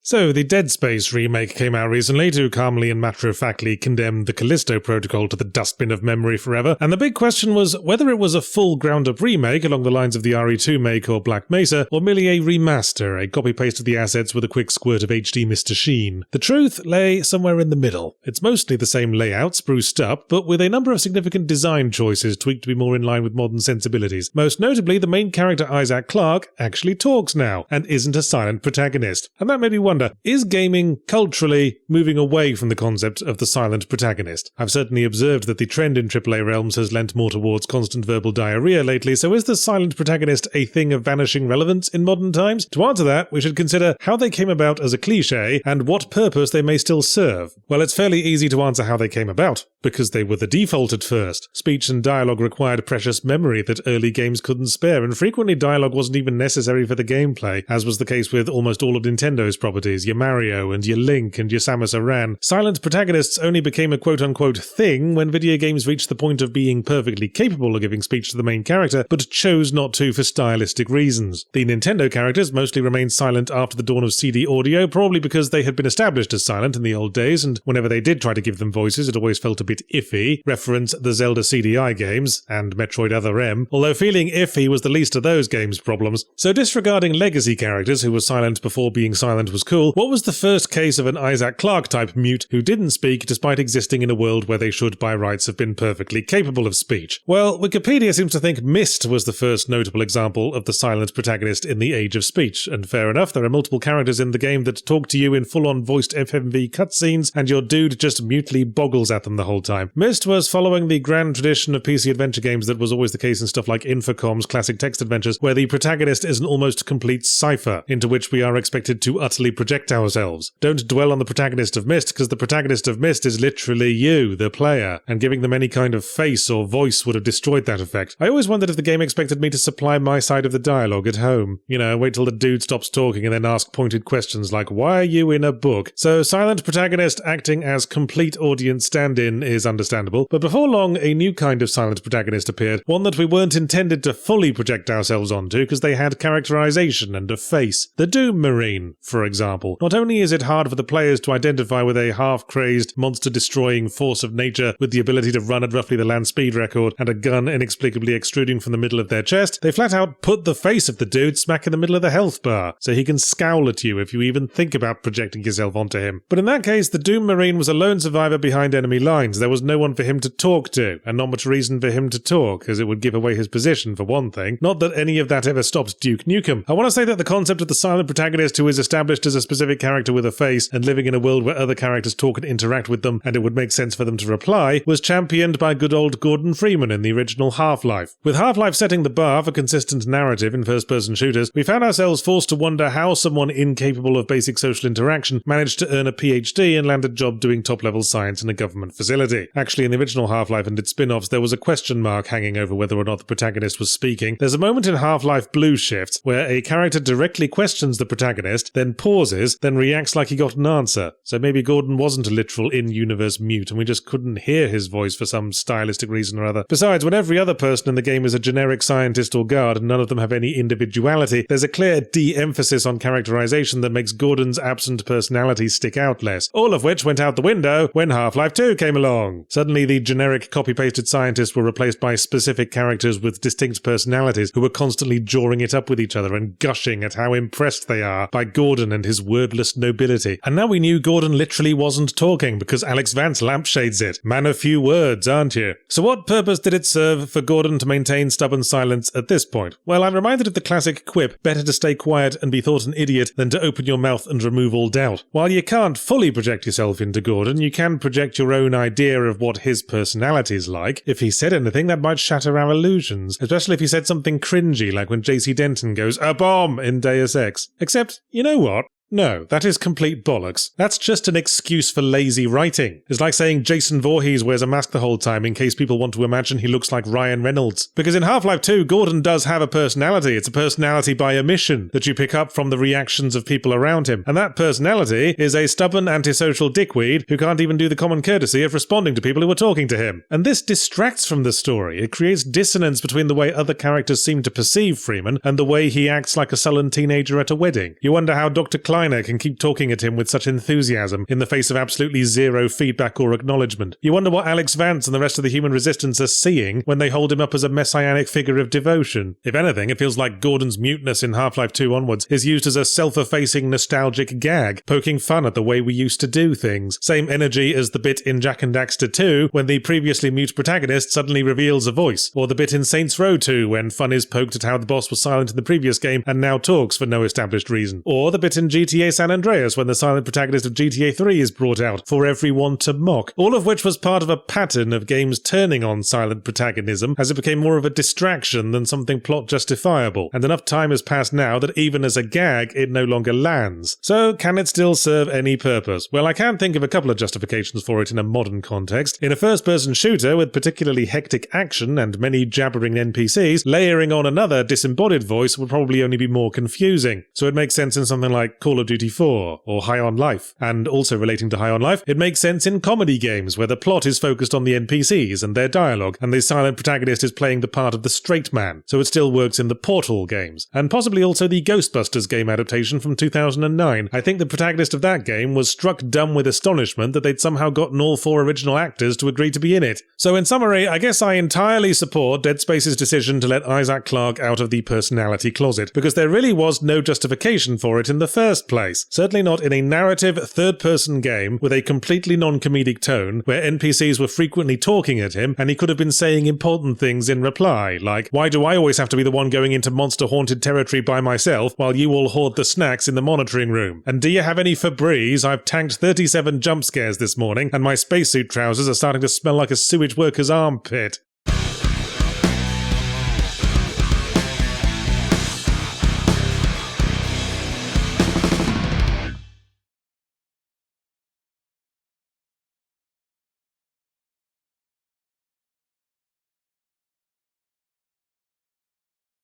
So, the Dead Space remake came out recently to calmly and matter-of-factly condemn the Callisto Protocol to the dustbin of memory forever, and the big question was whether it was a full ground-up remake along the lines of the RE2 make or Black Mesa, or merely a remaster, a copy-paste of the assets with a quick squirt of HD Mr. Sheen. The truth lay somewhere in the middle. It's mostly the same layout, spruced up, but with a number of significant design choices tweaked to be more in line with modern sensibilities. Most notably, the main character Isaac Clarke actually talks now, and isn't a silent protagonist. And that made me wonder, is gaming culturally moving away from the concept of the silent protagonist? I've certainly observed that the trend in AAA realms has lent more towards constant verbal diarrhea lately, so is the silent protagonist a thing of vanishing relevance in modern times? To answer that, we should consider how they came about as a cliché and what purpose they may still serve. Well, it's fairly easy to answer how they came about, because they were the default at first. Speech and dialogue required precious memory that early games couldn't spare, and frequently dialogue wasn't even necessary for the gameplay, as was the case with almost all of Nintendo's properties, your Mario and your Link and your Samus Aran. Silent protagonists only became a quote-unquote thing when video games reached the point of being perfectly capable of giving speech to the main character, but chose not to for stylistic reasons. The Nintendo characters mostly remained silent after the dawn of CD audio, probably because they had been established as silent in the old days, and whenever they did try to give them voices, it always felt a bit iffy. Reference the Zelda CDI games, and Metroid Other M, although feeling iffy was the least of those games' problems. So disregarding legacy characters who were silent before being silent was cool, what was the first case of an Isaac Clarke-type mute who didn't speak despite existing in a world where they should by rights have been perfectly capable of speech? Well, Wikipedia seems to think Myst was the first notable example of the silent protagonist in the age of speech, and fair enough, there are multiple characters in the game that talk to you in full-on voiced FMV cutscenes, and your dude just mutely boggles at them the whole time. Myst was following the grand tradition of PC adventure games that was always the case in stuff like Infocom's classic text adventures, where the protagonist is an almost complete cipher, into which we are expected to utterly project ourselves. Don't dwell on the protagonist of Myst, because the protagonist of Myst is literally you, the player, and giving them any kind of face or voice would have destroyed that effect. I always wondered if the game expected me to supply my side of the dialogue at home. You know, wait till the dude stops talking and then ask pointed questions like, why are you in a book? So silent protagonist acting as complete audience stand-in is understandable, but before long a new kind of silent protagonist appeared, one that we weren't intended to fully project ourselves onto because they had characterization and a face. The Doom Marine, for example. Not only is it hard for the players to identify with a half-crazed, monster-destroying force of nature with the ability to run at roughly the land speed record and a gun inexplicably extruding from the middle of their chest, they flat out put the face of the dude smack in the middle of the health bar, so he can scowl at you if you even think about projecting yourself onto him. But in that case, the Doom Marine was a lone survivor behind enemy lines. There was no one for him to talk to, and not much reason for him to talk, as it would give away his position for one thing. Not that any of that ever stopped Duke Nukem. I want to say that the concept of the silent protagonist who is established as a specific character with a face and living in a world where other characters talk and interact with them and it would make sense for them to reply was championed by good old Gordon Freeman in the original Half-Life. With Half-Life setting the bar for consistent narrative in first-person shooters, we found ourselves forced to wonder how someone incapable of basic social interaction managed to earn a PhD and land a job doing top-level science in a government facility. Actually, in the original Half-Life and its spin-offs, there was a question mark hanging over whether or not the protagonist was speaking. There's a moment in Half-Life Blue Shift where a character directly questions the protagonist, then pauses, then reacts like he got an answer. So maybe Gordon wasn't a literal in-universe mute and we just couldn't hear his voice for some stylistic reason or other. Besides, when every other person in the game is a generic scientist or guard and none of them have any individuality, there's a clear de-emphasis on characterization that makes Gordon's absent personality stick out less. All of which went out the window when Half-Life 2 came along. Suddenly the generic copy-pasted scientists were replaced by specific characters with distinct personalities who were constantly jawing it up with each other and gushing at how impressed they are by Gordon and his wordless nobility. And now we knew Gordon literally wasn't talking because Alex Vance lampshades it. Man of few words, aren't you? So what purpose did it serve for Gordon to maintain stubborn silence at this point? Well, I'm reminded of the classic quip, better to stay quiet and be thought an idiot than to open your mouth and remove all doubt. While you can't fully project yourself into Gordon, you can project your own idea of what his personality's like. If he said anything, that might shatter our illusions, especially if he said something cringy like when JC Denton goes, "A bomb!" in Deus Ex. Except, you know what? No, that is complete bollocks. That's just an excuse for lazy writing. It's like saying Jason Voorhees wears a mask the whole time in case people want to imagine he looks like Ryan Reynolds. Because in Half-Life 2, Gordon does have a personality. It's a personality by omission that you pick up from the reactions of people around him. And that personality is a stubborn antisocial dickweed who can't even do the common courtesy of responding to people who are talking to him. And this distracts from the story. It creates dissonance between the way other characters seem to perceive Freeman and the way he acts like a sullen teenager at a wedding. You wonder how Dr. Clark one-liner can keep talking at him with such enthusiasm in the face of absolutely zero feedback or acknowledgement. You wonder what Alex Vance and the rest of the human resistance are seeing when they hold him up as a messianic figure of devotion. If anything, it feels like Gordon's muteness in Half-Life 2 onwards is used as a self-effacing nostalgic gag, poking fun at the way we used to do things. Same energy as the bit in Jak and Daxter 2 when the previously mute protagonist suddenly reveals a voice, or the bit in Saints Row 2 when fun is poked at how the boss was silent in the previous game and now talks for no established reason, or the bit in GTA San Andreas when the silent protagonist of GTA 3 is brought out for everyone to mock, all of which was part of a pattern of games turning on silent protagonism as it became more of a distraction than something plot justifiable, and enough time has passed now that even as a gag it no longer lands. So can it still serve any purpose? Well, I can think of a couple of justifications for it in a modern context. In a first-person shooter with particularly hectic action and many jabbering NPCs, layering on another disembodied voice would probably only be more confusing. So it makes sense in something like Call of Duty 4 or High on Life. And also relating to High on Life, it makes sense in comedy games where the plot is focused on the NPCs and their dialogue, and the silent protagonist is playing the part of the straight man. So it still works in the Portal games. And possibly also the Ghostbusters game adaptation from 2009. I think the protagonist of that game was struck dumb with astonishment that they'd somehow gotten all 4 original actors to agree to be in it. So in summary, I guess I entirely support Dead Space's decision to let Isaac Clarke out of the personality closet, because there really was no justification for it in the first place. Certainly not in a narrative, third-person game with a completely non-comedic tone, where NPCs were frequently talking at him, and he could have been saying important things in reply, like, "Why do I always have to be the one going into monster-haunted territory by myself, while you all hoard the snacks in the monitoring room? And do you have any Febreze? I've tanked 37 jump scares this morning, and my spacesuit trousers are starting to smell like a sewage worker's armpit."